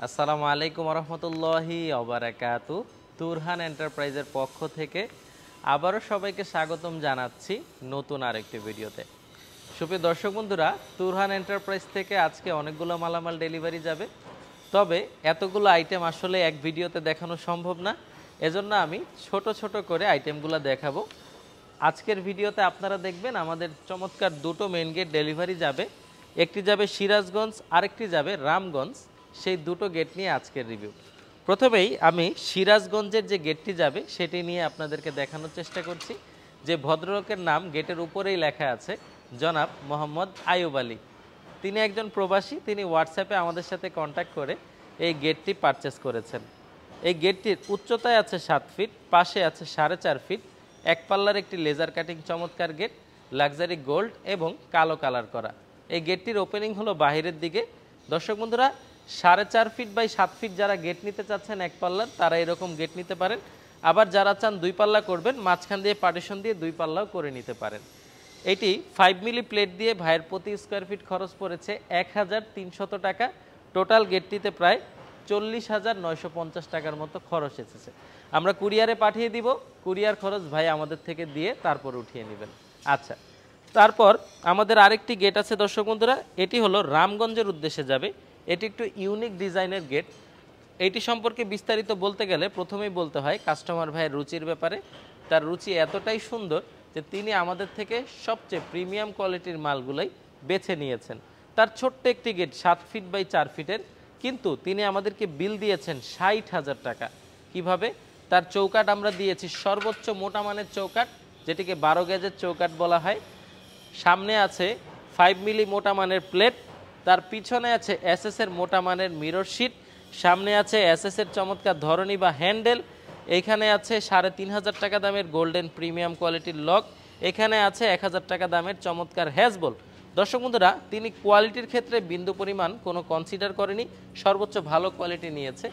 আসসালামু আলাইকুম রহমতুল্লাহি ওবারাকাতু। তুরহান এন্টারপ্রাইজের পক্ষ থেকে আবারও সবাইকে স্বাগতম জানাচ্ছি নতুন আরেকটি ভিডিওতে। সুপ্রিয় দর্শক বন্ধুরা, তুরহান এন্টারপ্রাইজ থেকে আজকে অনেকগুলো মালামাল ডেলিভারি যাবে, তবে এতগুলো আইটেম আসলে এক ভিডিওতে দেখানো সম্ভব না, এজন্য আমি ছোট ছোট করে আইটেমগুলো দেখাবো। আজকের ভিডিওতে আপনারা দেখবেন আমাদের চমৎকার দুটো মেইন গেট ডেলিভারি যাবে, একটি যাবে সিরাজগঞ্জ, আরেকটি যাবে রামগঞ্জ। সেই দুটো গেট নিয়ে আজকের রিভিউ। প্রথমেই আমি সিরাজগঞ্জের যে গেটটি যাবে সেটি নিয়ে আপনাদেরকে দেখানোর চেষ্টা করছি। যে ভদ্রলোকের নাম গেটের উপরেই লেখা আছে, জনাব মোহাম্মদ আয়ুব আলী। তিনি একজন প্রবাসী, তিনি হোয়াটসঅ্যাপে আমাদের সাথে কন্ট্যাক্ট করে এই গেটটি পারচেস করেছেন। এই গেটটির উচ্চতায় আছে 7 ফিট, পাশে আছে 4.5 ফিট, এক পাল্লার একটি লেজার কাটিং চমৎকার গেট, লাক্সারি গোল্ড এবং কালো কালার করা। এই গেটটির ওপেনিং হলো বাহিরের দিকে। দর্শক বন্ধুরা, 4.5 ফিট বাই 7 ফিট যারা গেট নিতে চাচ্ছেন এক পাল্লার, তারা এরকম গেট নিতে পারেন। আবার যারা চান 2 পাল্লা করবেন, মাঝখান দিয়ে পার্টিশন দিয়ে 2 পাল্লাও করে নিতে পারেন। এটি 5 মিলি প্লেট দিয়ে ভাইয়ের প্রতি স্কোয়ার ফিট খরচ পড়েছে 1300 টাকা। টোটাল গেটটিতে প্রায় 40,950 টাকার মতো খরচ এসেছে। আমরা কুরিয়ারে পাঠিয়ে দিব, কুরিয়ার খরচ ভাই আমাদের থেকে দিয়ে তারপর উঠিয়ে নেবেন। আচ্ছা, তারপর আমাদের আরেকটি গেট আছে দর্শক বন্ধুরা, এটি হলো রামগঞ্জের উদ্দেশ্যে যাবে। এটি একটু ইউনিক ডিজাইনের গেট। এটি সম্পর্কে বিস্তারিত বলতে গেলে প্রথমেই বলতে হয় কাস্টমার ভাইয়ের রুচির ব্যাপারে। তার রুচি এতটাই সুন্দর যে তিনি আমাদের থেকে সবচেয়ে প্রিমিয়াম কোয়ালিটির মালগুলোই বেছে নিয়েছেন। তার ছোট্ট একটি গেট 7 ফিট বাই 4 ফিটের, কিন্তু তিনি আমাদেরকে বিল দিয়েছেন 60,000 টাকা। কিভাবে? তার চৌকাট আমরা দিয়েছি সর্বোচ্চ মোটা মানের চৌকাট, যেটিকে 12 গেজের চৌকাট বলা হয়। সামনে আছে 5 মিলি মোটা মানের প্লেট, তার পিছনে আছে এসএস এর মোটা মানের মিরর শিট, সামনে আছে এসএস এর চমৎকার ধরনী বা হ্যান্ডেল, এইখানে আছে 3,500 টাকা দামের গোল্ডেন প্রিমিয়াম কোয়ালিটির লক, এখানে আছে 1,000 টাকা দামের চমৎকার হ্যাজবল। দর্শক বন্ধুরা, তিনি কোয়ালিটির ক্ষেত্রে বিন্দু পরিমাণ কোনো কনসিডার করেনি, সর্বোচ্চ ভালো কোয়ালিটি নিয়েছে।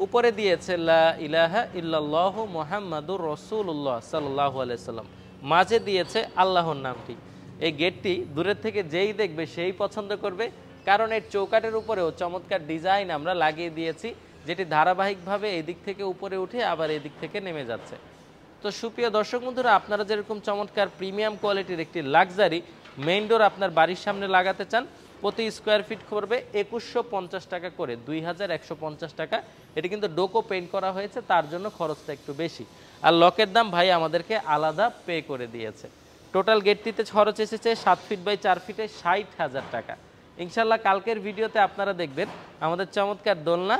উপরে দিয়েছে লা ইলাহা ইল্লাল্লাহু মুহাম্মাদুর রাসূলুল্লাহ সাল্লাল্লাহু আলাইহি সাল্লাম, মাঝে দিয়েছে আল্লাহর নামটি। এই গেটটি দূরের থেকে যেই দেখবে সেই পছন্দ করবে, কারণ এর চৌকাটের উপরেও চমৎকার ডিজাইন আমরা লাগিয়ে দিয়েছি, যেটি ধারাবাহিকভাবে এদিক থেকে উপরে উঠে আবার এদিক থেকে নেমে যাচ্ছে। তো সুপ্রিয় দর্শক বন্ধুরা, আপনারা যেরকম চমৎকার প্রিমিয়াম কোয়ালিটির একটি লাক্সারি মেইন ডোর আপনার বাড়ির সামনে লাগাতে চান, প্রতি স্কোয়ার ফিট করবে 2150 টাকা করে, 2150 টাকা। এটি কিন্তু ডোকো পেইন্ট করা হয়েছে, তার জন্য খরচটা একটু বেশি। আর লকের দাম ভাই আমাদেরকে আলাদা পে করে দিয়েছে। টোটাল গেটটিতে খরচ এসেছে 7 ফিট বাই 4 ফিটে 60,000 টাকা। ইনশাল্লাহ কালকের ভিডিওতে আপনারা দেখবেন আমাদের চমৎকার দোলনা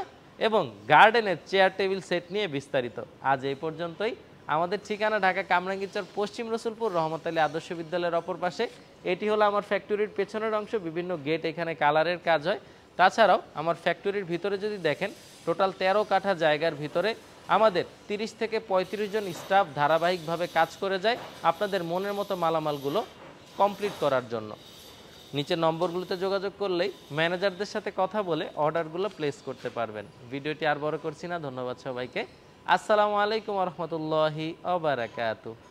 এবং গার্ডেনের চেয়ার টেবিল সেট নিয়ে বিস্তারিত। আজ এই পর্যন্তই। আমাদের ঠিকানা ঢাকা কামরাঙ্গীরচর, পশ্চিম রসুলপুর, রহমত আলী আদর্শ বিদ্যালয়ের অপর পাশে। এটি হলো আমার ফ্যাক্টরির পেছনের অংশ, বিভিন্ন গেট এখানে কালারের কাজ হয়। তাছাড়াও আমার ফ্যাক্টরির ভিতরে যদি দেখেন, টোটাল 13 কাঠা জায়গার ভিতরে আমাদের 30 থেকে 35 জন স্টাফ ধারাবাহিকভাবে কাজ করে যায় আপনাদের মনের মতো মালামালগুলো কমপ্লিট করার জন্য। নিচের নম্বরগুলোতে যোগাযোগ করলেই ম্যানেজারদের সাথে কথা বলে অর্ডারগুলো প্লেস করতে পারবেন। ভিডিওটি আর বড় করছি না, ধন্যবাদ সবাইকে। আসসালামু আলাইকুম রহমতুল্লাহি ওয়া বারাকাতুহু।